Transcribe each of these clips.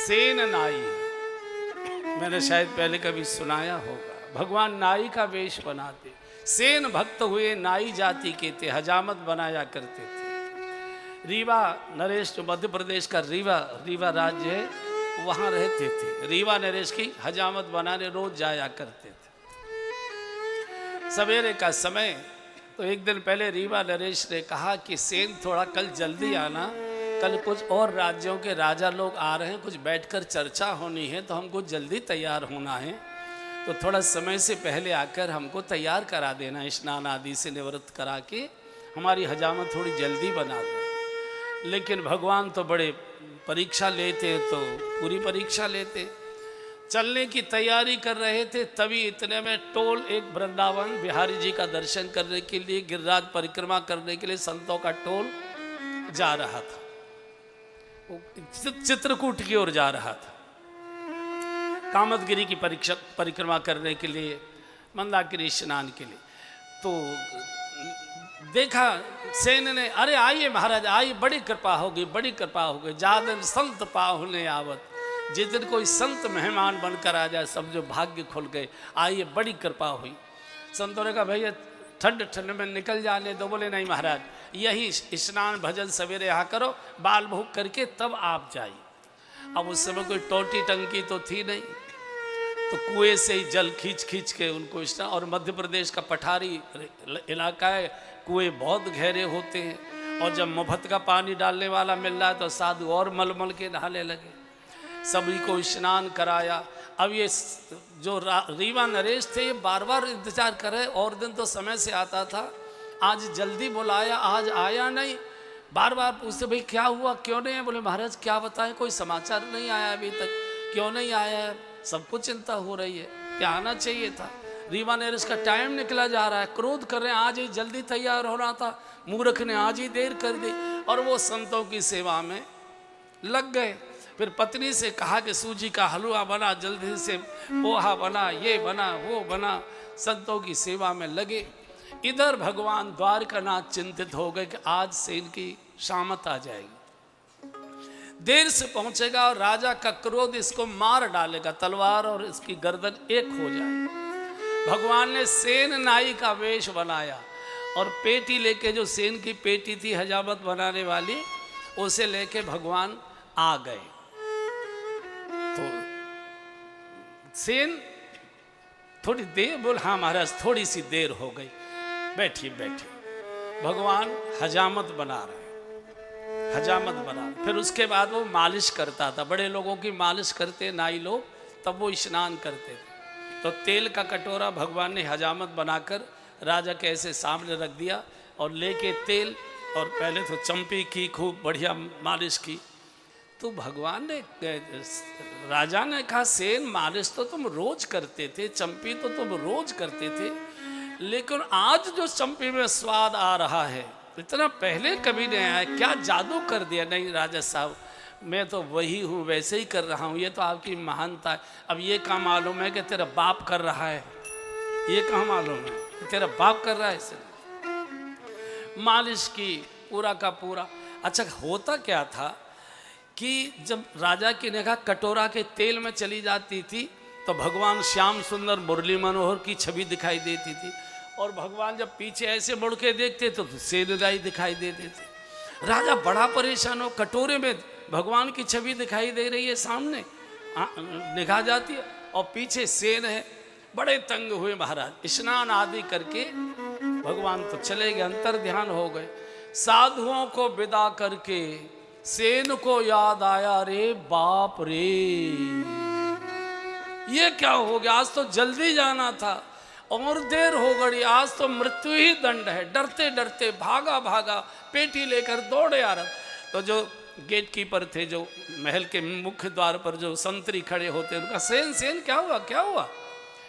सेन नाई, मैंने शायद पहले कभी सुनाया होगा। भगवान नाई का वेश बनाते, सेन भक्त हुए नाई जाति के थे, हजामत बनाया करते थे। रीवा नरेश जो मध्य प्रदेश का रीवा राज्य है, वहाँ रहते थे। रीवा नरेश की हजामत बनाने रोज जाया करते थे। सवेरे का समय तो एक दिन पहले रीवा नरेश ने कहा कि सेन थोड़ा कल जल्दी आना, कल कुछ और राज्यों के राजा लोग आ रहे हैं, कुछ बैठकर चर्चा होनी है, तो हमको जल्दी तैयार होना है, तो थोड़ा समय से पहले आकर हमको तैयार करा देना, स्नान आदि से निवृत्त करा के हमारी हजामत थोड़ी जल्दी बना दो। लेकिन भगवान तो बड़े परीक्षा लेते, तो पूरी परीक्षा लेते। चलने की तैयारी कर रहे थे, तभी इतने में टोल एक वृंदावन बिहारी जी का दर्शन करने के लिए, गिरिराज परिक्रमा करने के लिए संतों का टोल जा रहा था, चित्रकूट की ओर जा रहा था, कामदगिरी की परिक्रमा करने के लिए, मंदाकिनी स्नान के लिए। तो देखा सेन ने, अरे आइए महाराज आइए, बड़ी कृपा होगी, बड़ी कृपा होगी, जादन संत पाहुने आवत, जिस दिन कोई संत मेहमान बनकर आ जाए सब जो भाग्य खुल गए, आइए बड़ी कृपा हुई। संतों ने कहा भैया ठंड ठंड में निकल जाने दो। बोले नहीं महाराज, यही स्नान भजन सवेरे यहाँ करो, बाल भोग करके तब आप जाइए। अब उस समय कोई टोटी टंकी तो थी नहीं, तो कुएं से ही जल खींच खींच के उनको स्नान, और मध्य प्रदेश का पठारी इलाका है, कुएं बहुत गहरे होते हैं, और जब मुफ्त का पानी डालने वाला मिल रहा है तो साधु और मलमल के नहाने लगे। सभी को स्नान कराया। अब ये जो रीवा नरेश थे, ये बार बार इंतजार कर रहे, और दिन तो समय से आता था, आज जल्दी बुलाया, आज आया नहीं, बार बार पूछते भाई क्या हुआ, क्यों नहीं है? बोले महाराज क्या बताएं, कोई समाचार नहीं आया अभी तक, क्यों नहीं आया है? सबको चिंता हो रही है, क्या आना चाहिए था। रीवा नरेश का टाइम निकला जा रहा है, क्रोध कर रहे हैं, आज ही जल्दी तैयार होना था, मूर्ख ने आज ही देर कर दी। और वो संतों की सेवा में लग गए। फिर पत्नी से कहा कि सूजी का हलवा बना, जल्दी से पोहा बना, ये बना वो बना, संतों की सेवा में लगे। इधर भगवान द्वारकानाथ चिंतित हो गए कि आज से इनकी शामत आ जाएगी, देर से पहुंचेगा और राजा का क्रोध इसको मार डालेगा, तलवार और इसकी गर्दन एक हो जाए। भगवान ने सेन नाई का वेश बनाया और पेटी लेके, जो सेन की पेटी थी हजामत बनाने वाली, उसे लेके भगवान आ गए। तो सेन थोड़ी देर, बोल हाँ महाराज थोड़ी सी देर हो गई, बैठिए बैठिए। भगवान हजामत बना रहे, हजामत बना रहे। फिर उसके बाद वो मालिश करता था, बड़े लोगों की मालिश करते नाई लोग, तब वो स्नान करते थे। तो तेल का कटोरा भगवान ने हजामत बनाकर राजा के ऐसे सामने रख दिया, और लेके तेल, और पहले तो चंपी की खूब बढ़िया मालिश की। तो भगवान ने, राजा ने कहा सेन मालिश तो तुम रोज करते थे, चंपी तो तुम रोज करते थे, लेकिन आज जो चंपी में स्वाद आ रहा है इतना पहले कभी नहीं आया, क्या जादू कर दिया? नहीं राजा साहब, मैं तो वही हूँ, वैसे ही कर रहा हूँ, ये तो आपकी महानता है। अब ये कहाँ मालूम है कि तेरा बाप कर रहा है, ये कहाँ मालूम है कि तेरा बाप कर रहा है? इसे मालिश की पूरा का पूरा। अच्छा, होता क्या था कि जब राजा की निगाह कटोरा के तेल में चली जाती थी, तो भगवान श्याम सुंदर मुरली मनोहर की छवि दिखाई देती थी, और भगवान जब पीछे ऐसे मुड़ के देखते तो सेन नाई दिखाई देते थे। राजा बड़ा परेशान हो, कटोरे में भगवान की छवि दिखाई दे रही है, सामने निगाह जाती है, और पीछे सेन है। बड़े तंग हुए महाराज, स्नान आदि करके भगवान तो चले गए, अंतर ध्यान हो गए। साधुओं को विदा करके सेन को याद आया, रे बाप रे, ये क्या हो गया, आज तो जल्दी जाना था और देर हो गई, आज तो मृत्यु ही दंड है। डरते डरते भागा भागा, पेटी लेकर दौड़े आ रहा। तो जो गेट कीपर थे, जो महल के मुख्य द्वार पर जो संतरी खड़े होते, उनका सेन सेन क्या हुआ, क्या हुआ,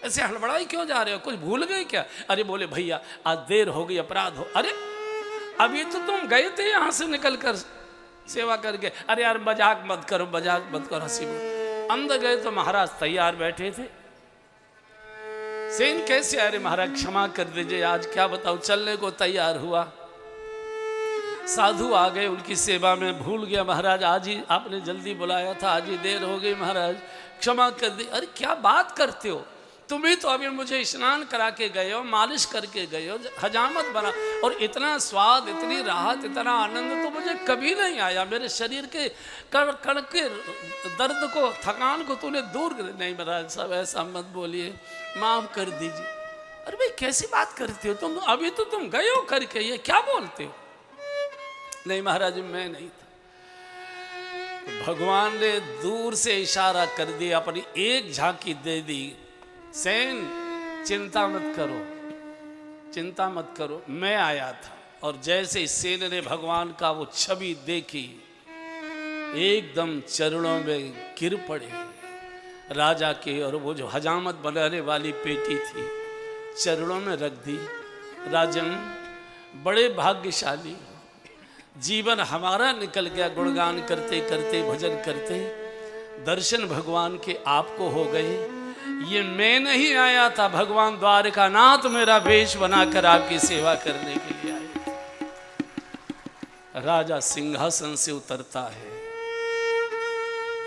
ऐसे हड़बड़ाई क्यों जा रहे हो, कुछ भूल गए क्या? अरे बोले भैया आज देर हो गई, अपराध हो। अरे अभी तो तुम गए थे यहाँ से निकल कर सेवा करके। अरे यार मजाक मत करो, मजाक मत करो, हंसी मत। अंदर गए तो महाराज तैयार बैठे थे। सेन कैसे? अरे महाराज क्षमा कर दीजिए, आज क्या बताऊं, चलने को तैयार हुआ, साधु आ गए उनकी सेवा में, भूल गया महाराज आज ही आपने जल्दी बुलाया था, आज ही देर हो गई महाराज, क्षमा कर दी। अरे क्या बात करते हो, तुम ही तो अभी मुझे स्नान करा के गए हो, मालिश करके गए हो, हजामत बना, और इतना स्वाद, इतनी राहत, इतना आनंद तो मुझे कभी नहीं आया। मेरे शरीर के कण कण के दर्द को, थकान को तूने दूर कर। नहीं महाराज साहब ऐसा मत बोलिए, माफ़ कर दीजिए। अरे भाई कैसी बात करते हो तुम, अभी तो तुम गए हो करके, ये क्या बोलते हो। नहीं महाराज मैं नहीं था। भगवान ने दूर से इशारा कर दिया, अपनी एक झांकी दे दी, सेन चिंता मत करो, चिंता मत करो, मैं आया था। और जैसे ही सेन ने भगवान का वो छवि देखी, एकदम चरणों में गिर पड़े राजा के, और वो जो हजामत बनाने वाली पेटी थी चरणों में रख दी। राजन बड़े भाग्यशाली, जीवन हमारा निकल गया गुणगान करते करते, भजन करते, दर्शन भगवान के आपको हो गए। ये मैं नहीं आया था, भगवान द्वारका नाथ मेरा वेश बनाकर आपकी सेवा करने के लिए आए। राजा सिंहासन से उतरता है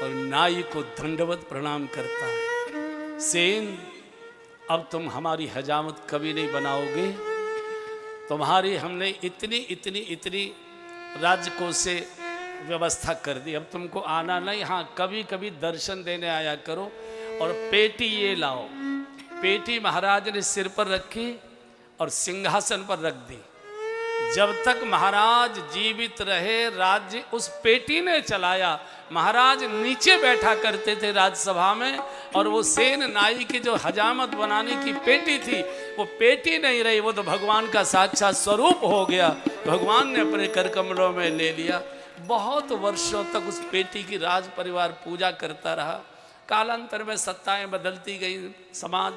और नाई को दंडवत प्रणाम करता है। सेन अब तुम हमारी हजामत कभी नहीं बनाओगे, तुम्हारी हमने इतनी इतनी इतनी राजकोष से व्यवस्था कर दी, अब तुमको आना नहीं, हाँ कभी कभी दर्शन देने आया करो। और पेटी ये लाओ। पेटी महाराज ने सिर पर रखी और सिंहासन पर रख दी। जब तक महाराज जीवित रहे राज्य उस पेटी ने चलाया। महाराज नीचे बैठा करते थे राजसभा में, और वो सेन नाई की जो हजामत बनाने की पेटी थी, वो पेटी नहीं रही, वो तो भगवान का साक्षात स्वरूप हो गया। भगवान ने अपने कर कमलों में ले लिया। बहुत वर्षों तक उस पेटी की राज परिवार पूजा करता रहा। कालांतर में सत्ताएं बदलती गई, समाज